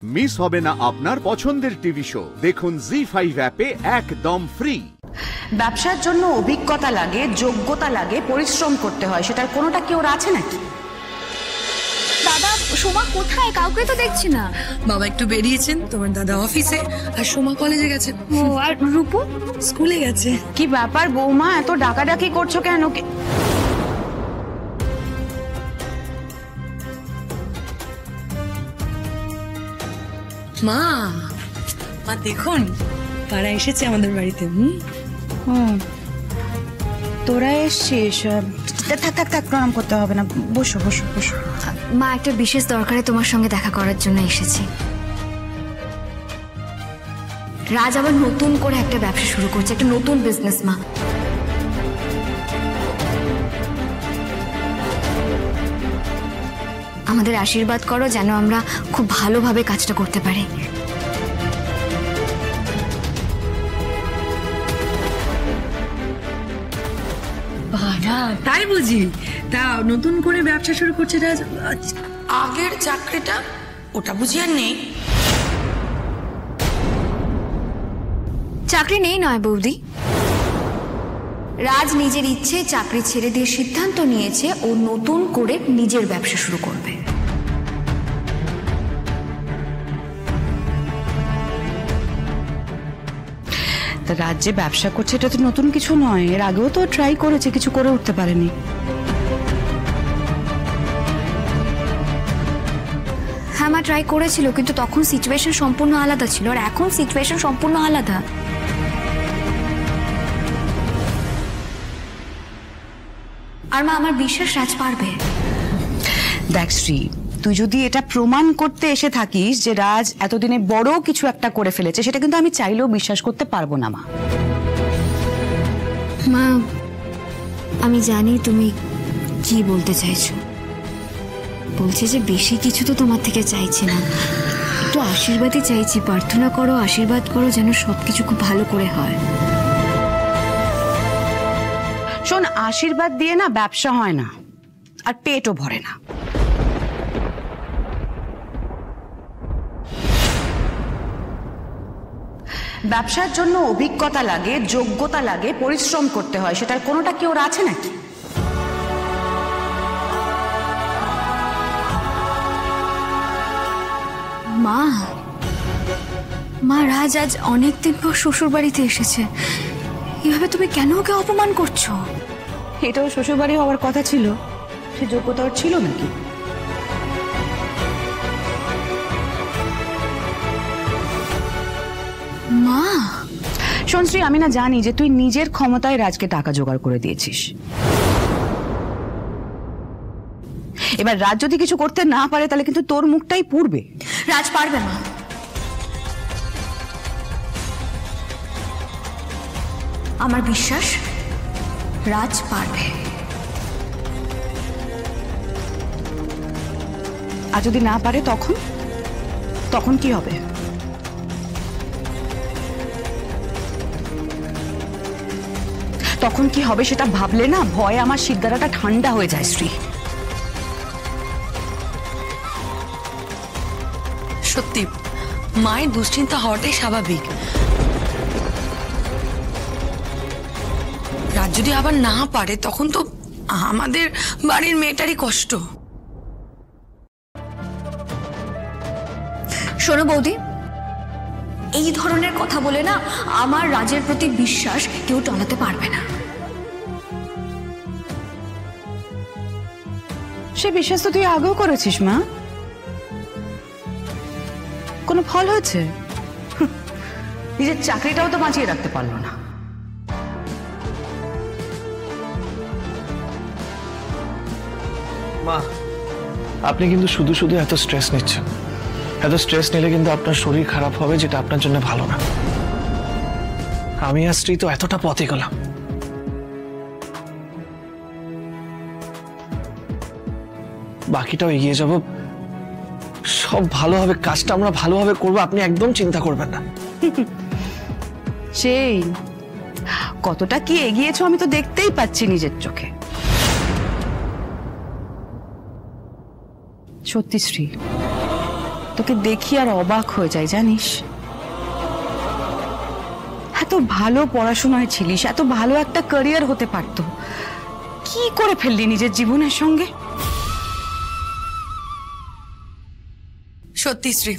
Miss হবে না আপনার পছন্দের টিভি শো। দেখুন জি5 অ্যাপে একদম ফ্রি। ব্যবসার জন্য অভিজ্ঞতা লাগে, যোগ্যতা লাগে, পরিশ্রম করতে হয়, সেটার কোনোটা কি ওর আছে নাকি? দাদা সোমা কোথায়? কাউকে তো দেখছি না। বাবা একটু বেরিয়েছেন, তোমার দাদা অফিসে, আর সোমা কলেজে গেছে। ও আর রূপু স্কুলে গেছে। কি ব্যাপার বৌমা, এত ডাকাডাকি করছো কেন? মা মা দেখুন কারা এসেছে আমাদের বাড়িতে। তোরা এসছিস? থাক থাক থাক, প্রণাম করতে হবে না, বসো বসো বসো। মা একটা বিশেষ দরকারে তোমার সঙ্গে দেখা করার জন্য এসেছি। রাজ আবার নতুন করে একটা ব্যবসা শুরু করছে, একটা নতুন বিজনেস। মা আমাদের আশীর্বাদ করো যেন আমরা খুব ভালোভাবে কাজটা করতে পারি। তাই বুঝি? তা নতুন করে ব্যবসা শুরু করছে রাজ। আগের চাকরিটা ওটা বুঝি আর নেই? চাকরি নেই নয় বৌদি, রাজ নিজের ইচ্ছে চাকরি ছেড়ে দিয়ে সিদ্ধান্ত নিয়েছে ও নতুন করে নিজের ব্যবসা শুরু করবে। রাজ যে ব্যবসা করছে এটা তো নতুন কিছু নয়, এর আগেও তো ট্রাই করেছে, কিছু করে উঠতে পারেনি। হ্যাঁ মা, ট্রাই করেছিল, কিন্তু তখন সিচুয়েশন সম্পূর্ণ আলাদা ছিল, আর এখন সিচুয়েশন সম্পূর্ণ আলাদা। আর মা আমার বিশ্বাস রাজ পারবে। দেখ শ্রী, তুই যদি এটা প্রমাণ করতে এসে থাকিস যে রাজ এতদিনে বড় কিছু একটা করে ফেলেছে, সেটা কিন্তু আমি চাইলেও বিশ্বাস করতে পারবো না মা। মা আমি জানি তুমি কি বলতে চাইছো। বলছে যে বেশি কিছু তো তোমার থেকে চাইছি না, একটু আশীর্বাদই চাইছি। প্রার্থনা করো, আশীর্বাদ করো যেন সবকিছু খুব ভালো করে হয়। শোন, আশীর্বাদ দিয়ে না ব্যবসা হয় না, আর পেটও ভরে না। ব্যবসার জন্য অভিজ্ঞতা লাগে, যোগ্যতা লাগে, পরিশ্রম করতে হয়, সেটার কোনোটা কি ওর আছে নাকি? মা মা রাজ আজ অনেকদিন পর শ্বশুর বাড়িতে এসেছে, এভাবে তুমি কেন ওকে অপমান করছো? এটাও শ্বশুর বাড়ি হওয়ার কথা ছিল, সে যোগ্যতা ওর ছিল নাকি? মা শোন শ্রী, আমি না জানি যে তুই নিজের ক্ষমতায় রাজকে টাকা জোগাড় করে দিয়েছিস। এবার রাজ যদি কিছু করতে না পারে তাহলে কিন্তু তোর মুখটাই পুড়বে। রাজ পারবে মা, আমার বিশ্বাস রাজ পারবে। আর যদি না পারে তখন তখন কি হবে? তখন কি হবে সেটা ভাবলে না ভয়ে আমার শিরদাঁড়াটা ঠান্ডা হয়ে যায় শ্রী। সত্যি মায়ের দুশ্চিন্তা হওয়াটাই স্বাভাবিক। রাজ যদি আবার না পারে তখন তো আমাদের বাড়ির মেয়েটারই কষ্ট। শোনো বৌদি, এই ধরনের কথা বলে না আমার রাজের প্রতি বিশ্বাস কেউ টলাতে পারবে না। সে বিশ্বাস তো তুই আগেও করেছিস মা, কোনো ফল হয়েছে? নিজের চাকরিটাও তো বাঁচিয়ে রাখতে পারলো না। মা, আপনি কিন্তু শুধু শুধু এত স্ট্রেস নিচ্ছেন। এত স্ট্রেস নিলে কিন্তু আপনার শরীর খারাপ হবে, যেটা আপনার জন্য ভালো না। আমি আর স্ত্রী তো এতটা পথে গেলাম, বাকিটাও এগিয়ে যাব, সব ভালো হবে, কাজটা আমরা ভালোভাবে করবো, আপনি একদম চিন্তা করবেন না। সেই কতটা কি এগিয়েছো আমি তো দেখতেই পাচ্ছি নিজের চোখে। সত্যি শ্রী, তোকে দেখি আর অবাক হয়ে যাই জানিস। এত ভালো পড়াশোনায় ছিলিস, এত ভালো একটা ক্যারিয়ার হতে পারতো, কি করে ফেললি নিজের জীবনের সঙ্গে? সত্যি শ্রী,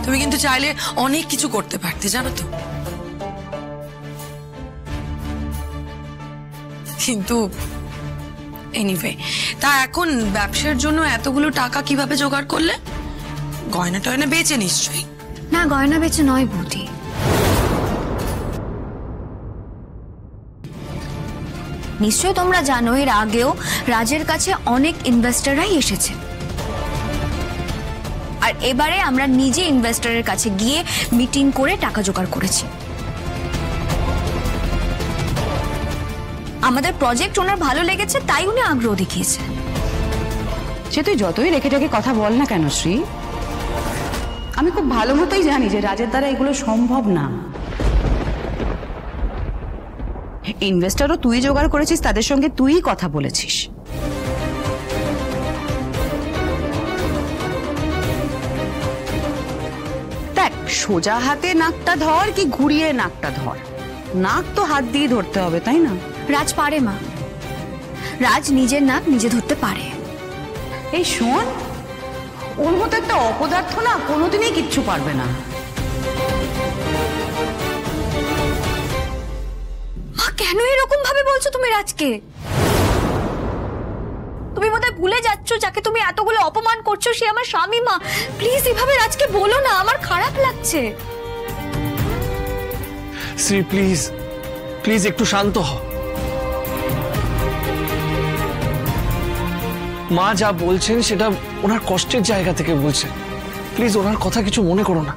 তুমি কিন্তু চাইলে অনেক কিছু করতে পারতে, জানো তো। কিন্তু এনিওয়ে, তা এখন ব্যবসার জন্য এতগুলো টাকা কিভাবে জোগাড় করলে? গয়না টয়না বেচে নিশ্চয়ই? না, গয়না বেচে নয় বৌদি। নিশ্চয় তোমরা জানো এর আগেও রাজের কাছে অনেক ইনভেস্টররাই এসেছে, আর এবারে আমরা নিজে ইনভেস্টরের কাছে গিয়ে মিটিং করে টাকা জোগাড় করেছি। আমাদের প্রজেক্ট ওনার ভালো লেগেছে, তাই উনি আগ্রহ দেখিয়েছে। সে তুই যতই রেখে রেখে কথা বল না কেন শ্রী, আমি খুব ভালো মতোই জানি যে রাজের দ্বারা এগুলো সম্ভব না। ইনভেস্টরও তুই জোগাড় করেছিস, তাদের সঙ্গে তুই কথা বলেছিস। দেখ, সোজা হাতে নাকটা ধর কি ঘুরিয়ে নাকটা ধর, নাক তো হাত দিয়ে ধরতে হবে, তাই না? রাজ পারে মা, রাজ নিজের নাক নিজে ধরতে পারে। এই শোন, ওর মতো একটা অপদার্থ না কোনোদিনই কিচ্ছু পারবে না। মা, কেন এরকম ভাবে বলছো তুমি রাজকে? তুমি বোধহয় ভুলে যাচ্ছ যাকে তুমি এতগুলো অপমান করছো সে আমার স্বামী। মা প্লিজ এভাবে রাজকে বলো না, আমার খারাপ লাগছে। শ্রী প্লিজ প্লিজ একটু শান্ত হ। মা যা বলছেন সেটা ওনার কষ্টের জায়গা থেকে বলছেন, প্লিজ ওনার কথা কিছু মনে করো না।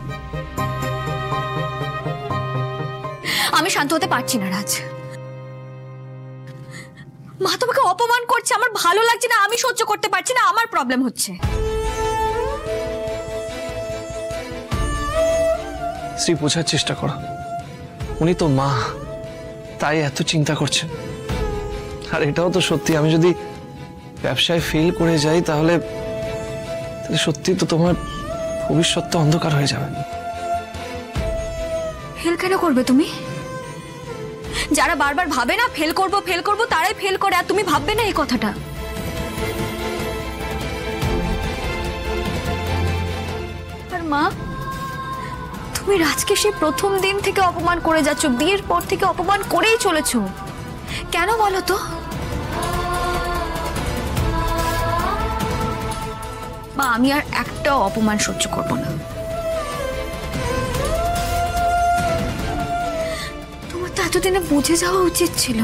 আমি শান্ত হতে পারছি না রাজ। মা তোমাকে অপমান করছে, আমার ভালো লাগছে না, আমি সহ্য করতে পারছি না, আমার প্রবলেম হচ্ছে। শ্রী, বোঝার চেষ্টা করো, উনি তো মা, তাই এত চিন্তা করছেন। আর এটাও তো সত্যি, আমি যদি ব্যবসায় ফেল করে যাই তাহলে সত্যি তো তোমার ভবিষ্যৎটা অন্ধকার হয়ে যাবে। ফেল কেন করবে তুমি? যারা বারবার ভাবে না ফেল করব তারাই ফেল করে, আর তুমি ভাববে না এই কথাটা? আর মা, তুমি রাজকে সেই প্রথম দিন থেকে অপমান করে যাচ্ছ, বিয়ের পর থেকে অপমান করেই চলেছো। কেন বলো তো? মা, আমি আর একটা অপমান সহ্য করব না। তোমার তো এতদিনে বুঝে যাওয়া উচিত ছিল।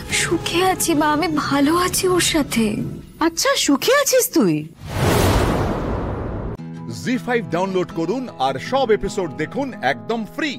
আমি সুখে আছি মা, আমি ভালো আছি ওর সাথে। আচ্ছা, সুখে আছিস তুই? জি5 ডাউনলোড করুন আর সব এপিসোড দেখুন একদম ফ্রি।